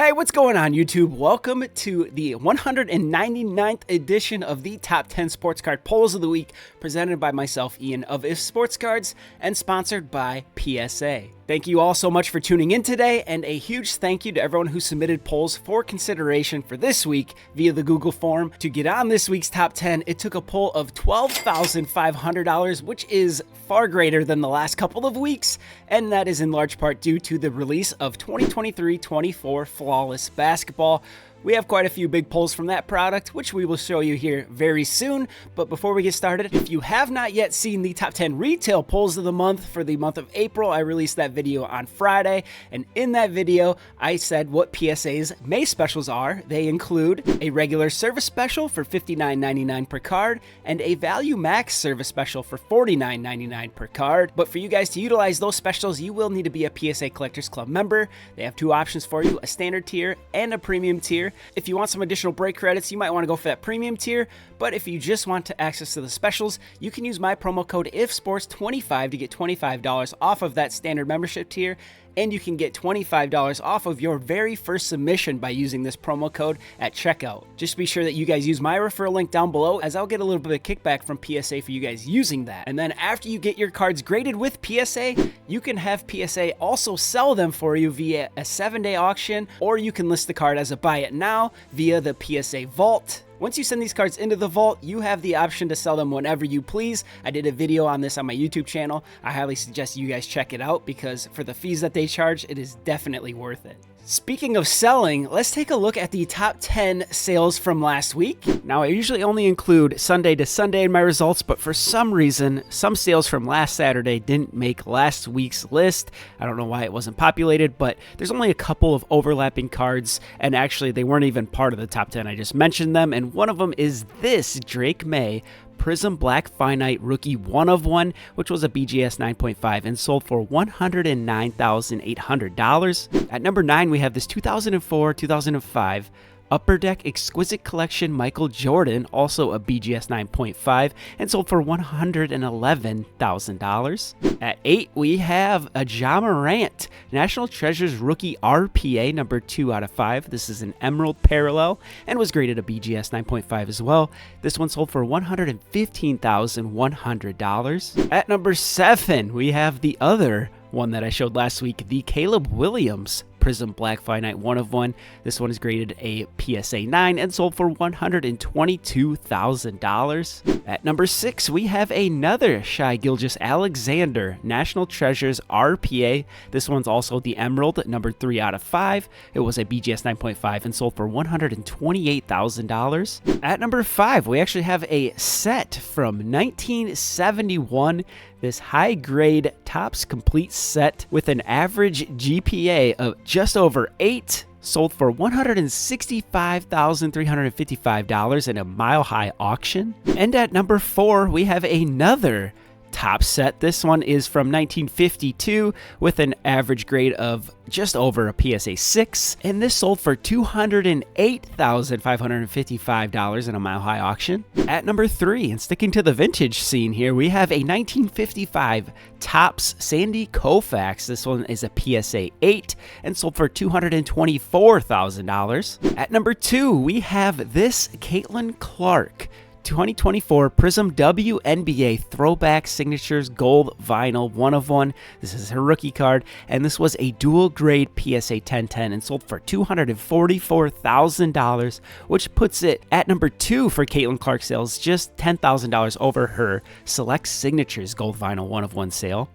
Hey, what's going on, YouTube? Welcome to the 199th edition of the Top 10 Sports Card Polls of the Week, presented by myself, Ian of If Sports Cards, and sponsored by PSA. Thank you all so much for tuning in today, and a huge thank you to everyone who submitted polls for consideration for this week via the Google form. To get on this week's Top 10, it took a poll of $12,500, which is far greater than the last couple of weeks, and that is in large part due to the release of 2023-24 Flawless Basketball. We have quite a few big polls from that product, which we will show you here very soon. But before we get started, if you have not yet seen the top 10 retail polls of the month for the month of April, I released that video on Friday. And in that video, I said what PSA's May specials are. They include a regular service special for $59.99 per card and a value max service special for $49.99 per card. But for you guys to utilize those specials, you will need to be a PSA Collectors Club member. They have two options for you, a standard tier and a premium tier. If you want some additional break credits, you might want to go for that premium tier, but if you just want to access to the specials, you can use my promo code IFSPORTS25 to get $25 off of that standard membership tier, and you can get $25 off of your very first submission by using this promo code at checkout. Just be sure that you guys use my referral link down below, as I'll get a little bit of kickback from PSA for you guys using that. And then after you get your cards graded with PSA, you can have PSA also sell them for you via a 7-day auction, or you can list the card as a buy it now via the PSA Vault. Once you send these cards into the vault, you have the option to sell them whenever you please. I did a video on this on my YouTube channel. I highly suggest you guys check it out because for the fees that they charge, it is definitely worth it. Speaking of selling, let's take a look at the top 10 sales from last week. Now, I usually only include Sunday to Sunday in my results, but for some reason, some sales from last Saturday didn't make last week's list. I don't know why it wasn't populated, but there's only a couple of overlapping cards, and actually they weren't even part of the top 10. I just mentioned them, and one of them is this Drake May Prism Black Finite Rookie 1 of 1, which was a BGS 9.5 and sold for $109,800. At number 9, we have this 2004-2005 Upper Deck Exquisite Collection Michael Jordan, also a BGS 9.5, and sold for $111,000. At 8, we have a Ja Morant National Treasures Rookie RPA number 2 out of 5. This is an Emerald Parallel and was graded a BGS 9.5 as well. This one sold for $115,100. At number 7, we have the other one that I showed last week, the Caleb Williams Prism Black Finite 1 of 1. This one is graded a PSA 9 and sold for $122,000. At number 6, we have another Shai Gilgeous-Alexander National Treasures RPA. This one's also the Emerald, number 3 out of 5. It was a BGS 9.5 and sold for $128,000. At number 5, we actually have a set from 1971. This high-grade Topps Complete set with an average GPA of just over 8, sold for $165,355 in a mile-high auction. And at number 4, we have another Topps set. This one is from 1952 with an average grade of just over a PSA 6, and this sold for $208,555 in a mile-high auction. At number 3, and sticking to the vintage scene here, we have a 1955 Topps Sandy Koufax. This one is a PSA 8 and sold for $224,000. At number 2, we have this Caitlin Clark 2024 Prism WNBA Throwback Signatures Gold Vinyl 1 of 1. This is her rookie card, and this was a dual grade PSA 1010 and sold for $244,000, which puts it at number 2 for Caitlin Clark sales, just $10,000 over her Select Signatures Gold Vinyl 1 of 1 sale.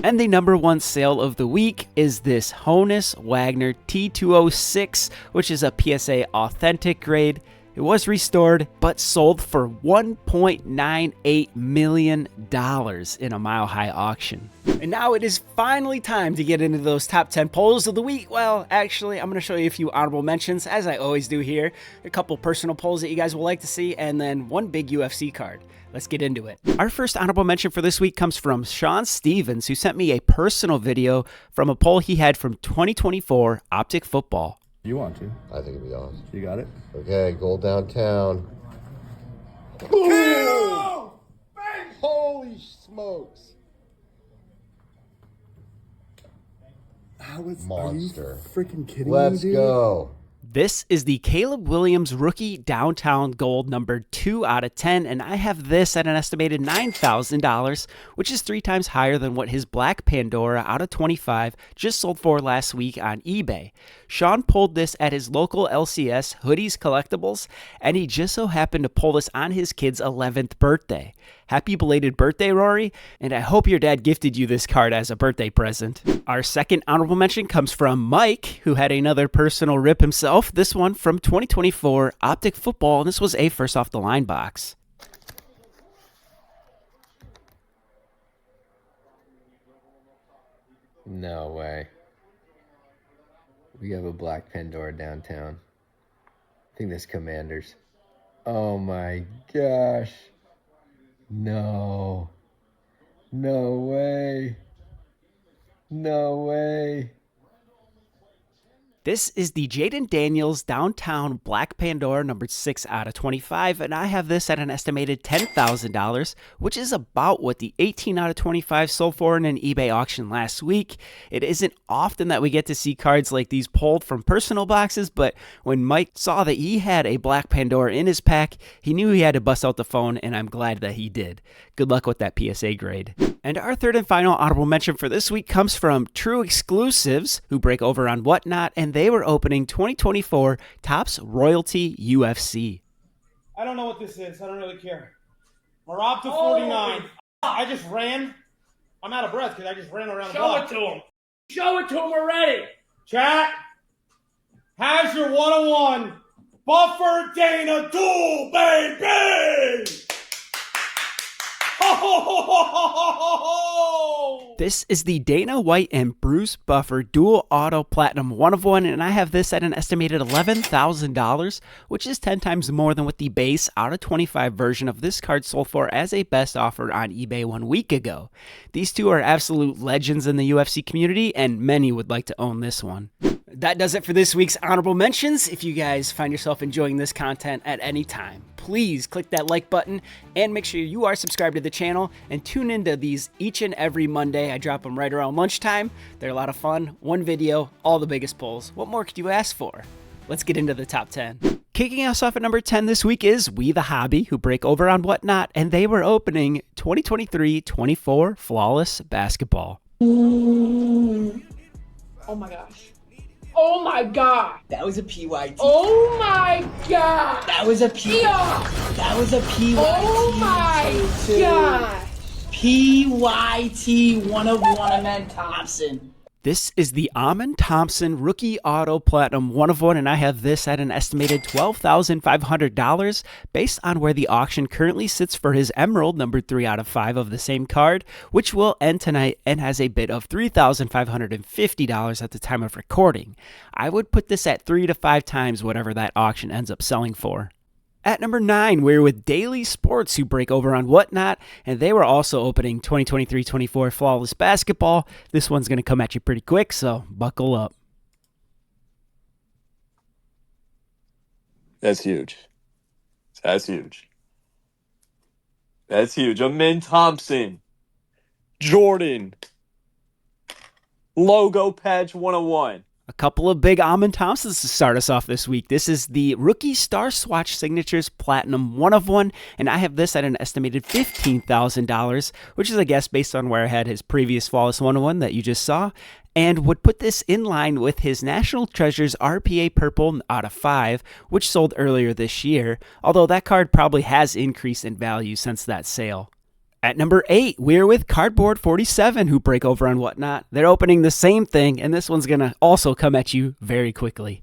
And the number 1 sale of the week is this Honus Wagner T206, which is a PSA Authentic grade. It was restored, but sold for $1.98 million in a mile-high auction. And now it is finally time to get into those top 10 polls of the week. Well, actually, I'm going to show you a few honorable mentions, as I always do here. A couple personal polls that you guys will like to see, and then one big UFC card. Let's get into it. Our first honorable mention for this week comes from Shaun Stevens, who sent me a personal video from a poll he had from 2024 Optic Football. You want to? I think it'd be awesome. You got it? Okay, goal downtown. Boom! Holy smokes. Monster. Are you freaking kidding me, Let's dude? go. This is the Caleb Williams rookie downtown gold number 2 out of 10, and I have this at an estimated $9,000, which is 3 times higher than what his black Pandora out of 25 just sold for last week on eBay. Shaun pulled this at his local LCS Hoodies Collectibles, and he just so happened to pull this on his kid's 11th birthday. Happy belated birthday, Rory, and I hope your dad gifted you this card as a birthday present. Our second honorable mention comes from Mike, who had another personal rip himself, this one from 2024 Optic Football, and this was a first off the line box. No way. We have a black Pandora downtown. I think that's Commanders. Oh my gosh. No. No way. No way. This is the Jaden Daniels Downtown Black Pandora number 6 out of 25, and I have this at an estimated $10,000, which is about what the 18 out of 25 sold for in an eBay auction last week. It isn't often that we get to see cards like these pulled from personal boxes, but when Mike saw that he had a Black Pandora in his pack, he knew he had to bust out the phone, and I'm glad that he did. Good luck with that PSA grade. And our third and final honorable mention for this week comes from True Exclusives, who break over on Whatnot, and they were opening 2024 Topps Royalty UFC. I don't know what this is. I don't really care. Marab to 49. I just ran. I'm out of breath because I just ran around the block. Show it to him. Show it to him already. Chat. Has your 101 Buffer Dana Duel, baby! Ho, ho, ho, ho, ho, ho, ho! This is the Dana White and Bruce Buffer Dual Auto Platinum 1 of 1, and I have this at an estimated $11,000, which is 10 times more than what the base out of 25 version of this card sold for as a best offer on eBay 1 week ago. These two are absolute legends in the UFC community, and many would like to own this one. That does it for this week's honorable mentions. If you guys find yourself enjoying this content at any time, please click that like button and make sure you are subscribed to the channel and tune into these each and every Monday. I drop them right around lunchtime. They're a lot of fun. One video, all the biggest pulls. What more could you ask for? Let's get into the top 10. Kicking us off at number 10 this week is We The Hobby, who break over on Whatnot, and they were opening 2023-24 Flawless Basketball. Oh my gosh. Oh my god. That was a PYT. Oh my god. That was a P. That was a PYT. Oh my gosh. PYT 1 of 1 Amen Thompson. This is the Amon Thompson Rookie Auto Platinum 1 of 1, and I have this at an estimated $12,500 based on where the auction currently sits for his Emerald number 3 out of 5 of the same card, which will end tonight and has a bid of $3,550 at the time of recording. I would put this at 3 to 5 times whatever that auction ends up selling for. At number 9, we're with Daily Sports, who break over on Whatnot, and they were also opening 2023-24 Flawless Basketball. This one's going to come at you pretty quick, so buckle up. That's huge. That's huge. That's huge. Amin Thompson. Jordan. Logo patch 101. A couple of big Amon Thompsons to start us off this week. This is the Rookie Star Swatch Signatures Platinum 1 of 1, and I have this at an estimated $15,000, which is, I guess, based on where I had his previous Flawless 101 that you just saw, and would put this in line with his National Treasures RPA Purple out of 5, which sold earlier this year, although that card probably has increased in value since that sale. At number 8, we're with Cardboard 47, who break over on Whatnot. They're opening the same thing, and this one's going to also come at you very quickly.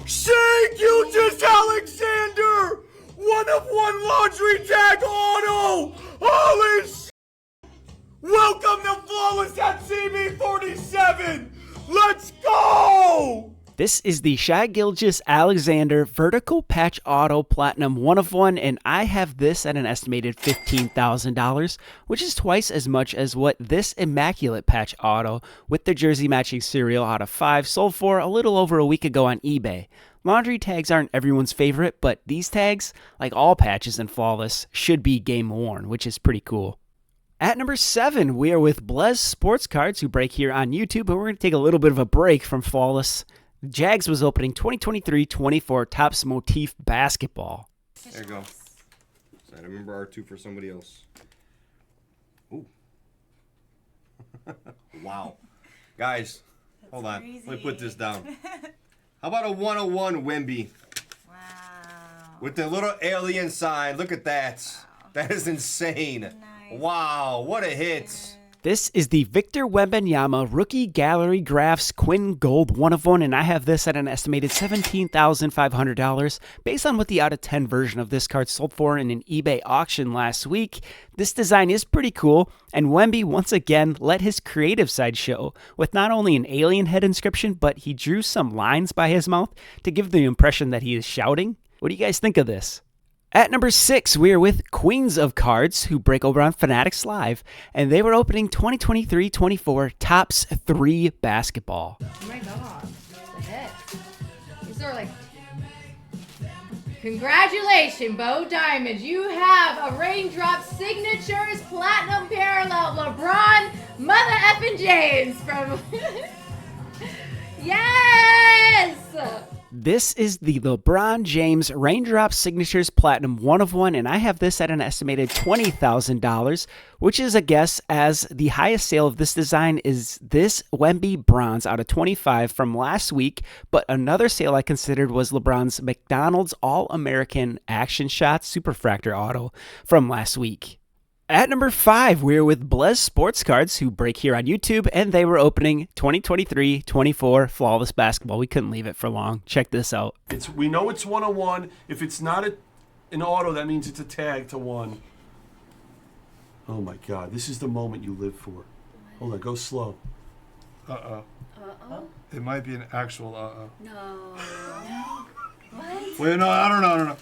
Shea Gilgis Alexander! 1 of 1 laundry tag auto! Holy sh! Welcome to Flawless at CB47! Let's go! This is the Shai Gilgeous-Alexander Vertical Patch Auto Platinum 1 of 1, and I have this at an estimated $15,000, which is twice as much as what this Immaculate Patch Auto with the jersey matching serial out of 5 sold for a little over a week ago on eBay. Laundry tags aren't everyone's favorite, but these tags, like all patches in Flawless, should be game worn, which is pretty cool. At number 7, we are with Blez Sports Cards, who break here on YouTube, but we're going to take a little bit of a break from Flawless. Jags was opening 2023-24 Topps Motif Basketball. There you go. I remember R2 for somebody else. Ooh. Wow. Guys, hold on. crazy. Let me put this down. How about a 101 Wemby? Wow. With the little alien sign. Look at that. Wow. That is insane. Nice. Wow, what a hit. This is the Victor Wembanyama Rookie Gallery Graphs Quinn Gold 1 of 1, and I have this at an estimated $17,500. Based on what the out of 10 version of this card sold for in an eBay auction last week, this design is pretty cool, and Wemby once again let his creative side show, with not only an alien head inscription, but he drew some lines by his mouth to give the impression that he is shouting. What do you guys think of this? At number 6, we are with Queens of Cards, who break over on Fanatics Live, and they were opening 2023-24 Topps 3 Basketball. Oh my god, the hit. These are like... Congratulations, Bo Diamond. You have a Raindrop Signatures Platinum Parallel LeBron Mother effing James from... Yes! This is the LeBron James Raindrop Signatures Platinum 1 of 1, and I have this at an estimated $20,000, which is a guess, as the highest sale of this design is this Wemby Bronze out of 25 from last week, but another sale I considered was LeBron's McDonald's All-American Action Shots Superfractor Auto from last week. At number 5, we're with Blez Sports Cards, who break here on YouTube, and they were opening 2023-24 Flawless Basketball. We couldn't leave it for long. Check this out. We know it's 101. If it's not an auto, that means it's a tag to 1. Oh my God, this is the moment you live for. Hold on, go slow. Uh-oh. Uh-oh. It might be an actual uh-oh. No. What? Wait, no, I don't know.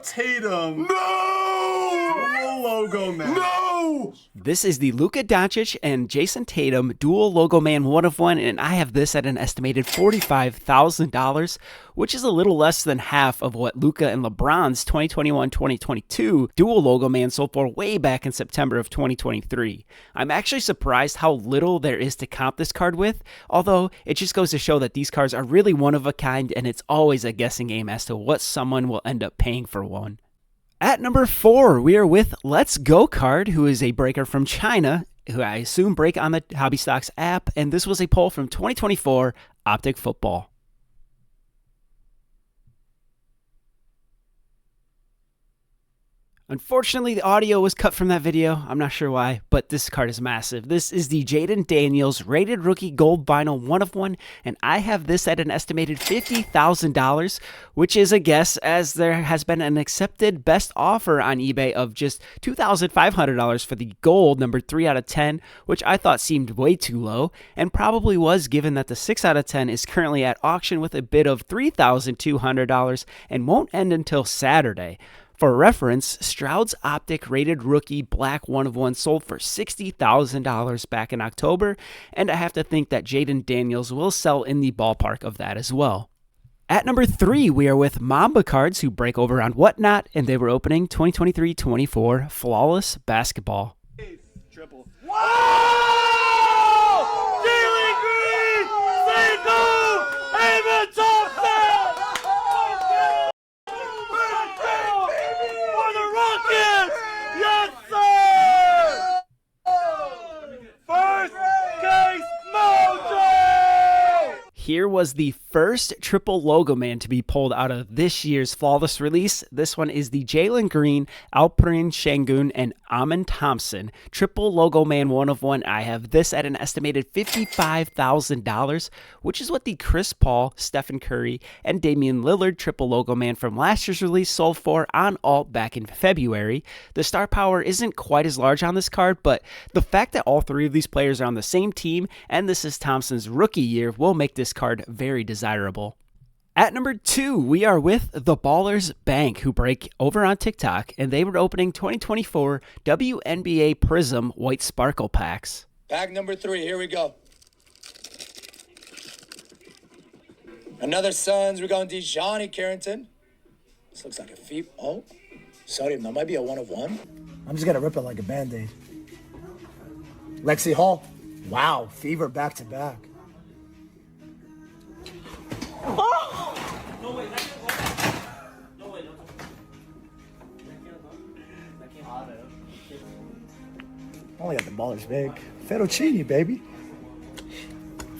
Tatum. No! Logomen. No! This is the Luka Doncic and Jason Tatum dual Logomen 1 of 1, and I have this at an estimated $45,000, which is a little less than half of what Luka and LeBron's 2021-2022 dual Logomen sold for way back in September of 2023. I'm actually surprised how little there is to comp this card with, although it just goes to show that these cards are really one of a kind, and it's always a guessing game as to what someone will end up paying for one. At number 4, we are with Let's Go Card, who is a breaker from China, who I assume break on the Hobby Stocks app, and this was a poll from 2024 Optic Football. Unfortunately, the audio was cut from that video. I'm not sure why, but this card is massive. This is the Jaden Daniels Rated Rookie Gold Vinyl 1 of 1, and I have this at an estimated $50,000, which is a guess, as there has been an accepted best offer on eBay of just $2,500 for the gold number 3 out of 10, which I thought seemed way too low, and probably was, given that the 6 out of 10 is currently at auction with a bid of $3,200 and won't end until Saturday. For reference, Stroud's Optic Rated Rookie Black 1 of 1 sold for $60,000 back in October, and I have to think that Jaden Daniels will sell in the ballpark of that as well. At number 3, we are with Mamba Cards, who break over on Whatnot, and they were opening 2023-24 Flawless Basketball. Triple. Whoa! Jalen Green! Single! Evan Thompson! For the Rockets! Yes, sir! First case mojo! Here was the first triple Logomen to be pulled out of this year's Flawless release. This one is the Jalen Green, Alperen Şengün, and Amen Thompson triple Logomen 1 of 1. I have this at an estimated $55,000, which is what the Chris Paul, Stephen Curry, and Damian Lillard triple Logomen from last year's release sold for on alt back in February. The star power isn't quite as large on this card, but the fact that all three of these players are on the same team and this is Thompson's rookie year will make this card very desirable. At number 2, we are with the Ballers Bank, who break over on TikTok, and they were opening 2024 WNBA Prism White Sparkle packs. Pack number 3, here we go. Another Suns, we're going to Johnny Carrington. This looks like a feet. Oh, sodium, that might be a 1 of 1. I'm just going to rip it like a Band-Aid. Lexi Hall. Wow, Fever back to back. Oh! No way, that can't go back. No way, no. That can't go back. Only got the Ballers Bank. Fettuccine, baby.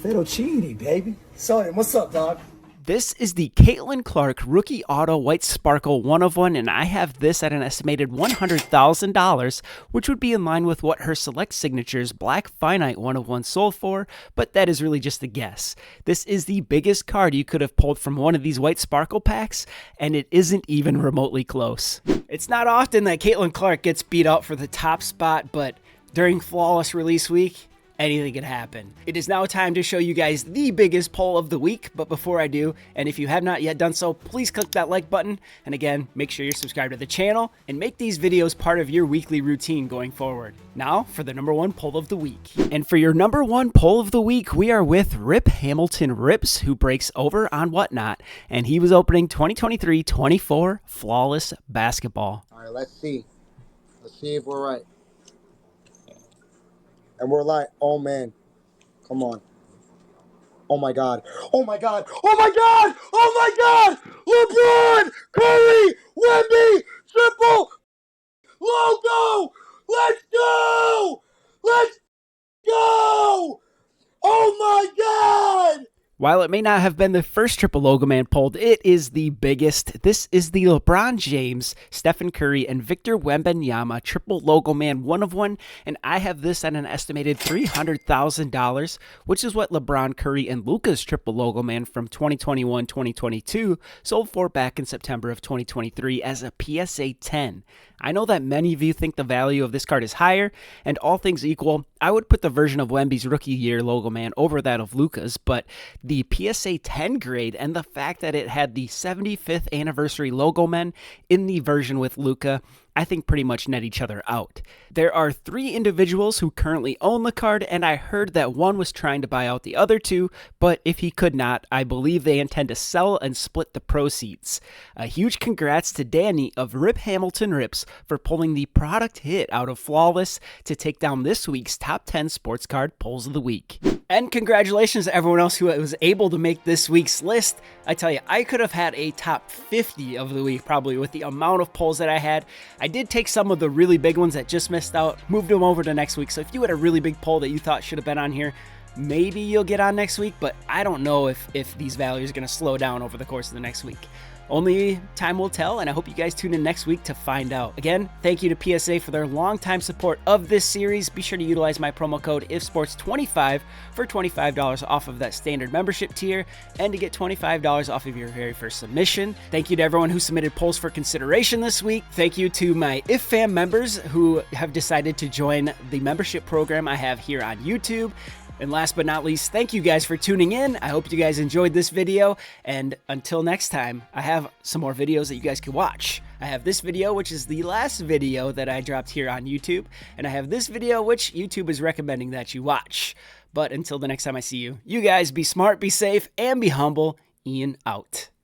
Fettuccine, baby. Sodium, what's up, dog? This is the Caitlin Clark Rookie Auto White Sparkle 1 of 1, and I have this at an estimated $100,000, which would be in line with what her Select Signatures Black Finite 1 of 1 sold for, but that is really just a guess. This is the biggest card you could have pulled from one of these White Sparkle packs, and it isn't even remotely close. It's not often that Caitlin Clark gets beat out for the top spot, but during Flawless Release Week, anything can happen. It is now time to show you guys the biggest poll of the week, but before I do, and if you have not yet done so, please click that like button, and again, make sure you're subscribed to the channel, and make these videos part of your weekly routine going forward. Now, for the number 1 poll of the week. And for your number 1 poll of the week, we are with Rip Hamilton Rips, who breaks over on Whatnot, and he was opening 2023-24 Flawless Basketball. All right, let's see. Let's see if we're right. And we're like, oh man, come on. Oh my God. Oh my God. Oh my God. Oh my God. LeBron, Curry, Wemby, triple, logo. Let's go. Let's go. Oh my God. While it may not have been the first triple Logomen pulled, it is the biggest. This is the LeBron James, Stephen Curry, and Victor Wembanyama triple Logomen 1 of 1, and I have this at an estimated $300,000, which is what LeBron, Curry, and Luka's triple Logomen from 2021-2022 sold for back in September of 2023 as a PSA 10. I know that many of you think the value of this card is higher, and all things equal, I would put the version of Wemby's rookie year Logomen over that of Luka's, but the PSA 10 grade and the fact that it had the 75th anniversary Logomen in the version with Luka, I think pretty much net each other out. There are 3 individuals who currently own the card, and I heard that one was trying to buy out the other 2, but if he could not, I believe they intend to sell and split the proceeds. A huge congrats to Danny of Rip Hamilton Rips for pulling the product hit out of Flawless to take down this week's top 10 sports card polls of the week. And congratulations to everyone else who was able to make this week's list. I tell you, I could have had a top 50 of the week probably with the amount of polls that I had. I did take some of the really big ones that just missed out, moved them over to next week. So if you had a really big poll that you thought should have been on here, maybe you'll get on next week, but I don't know if these values are going to slow down over the course of the next week. Only time will tell, and I hope you guys tune in next week to find out. Again, thank you to PSA for their longtime support of this series. Be sure to utilize my promo code IFSPORTS25 for $25 off of that standard membership tier and to get $25 off of your very first submission. Thank you to everyone who submitted polls for consideration this week. Thank you to my IFFam members who have decided to join the membership program I have here on YouTube. And last but not least, thank you guys for tuning in. I hope you guys enjoyed this video. And until next time, I have some more videos that you guys can watch. I have this video, which is the last video that I dropped here on YouTube. And I have this video, which YouTube is recommending that you watch. But until the next time I see you, you guys be smart, be safe, and be humble. Ian out.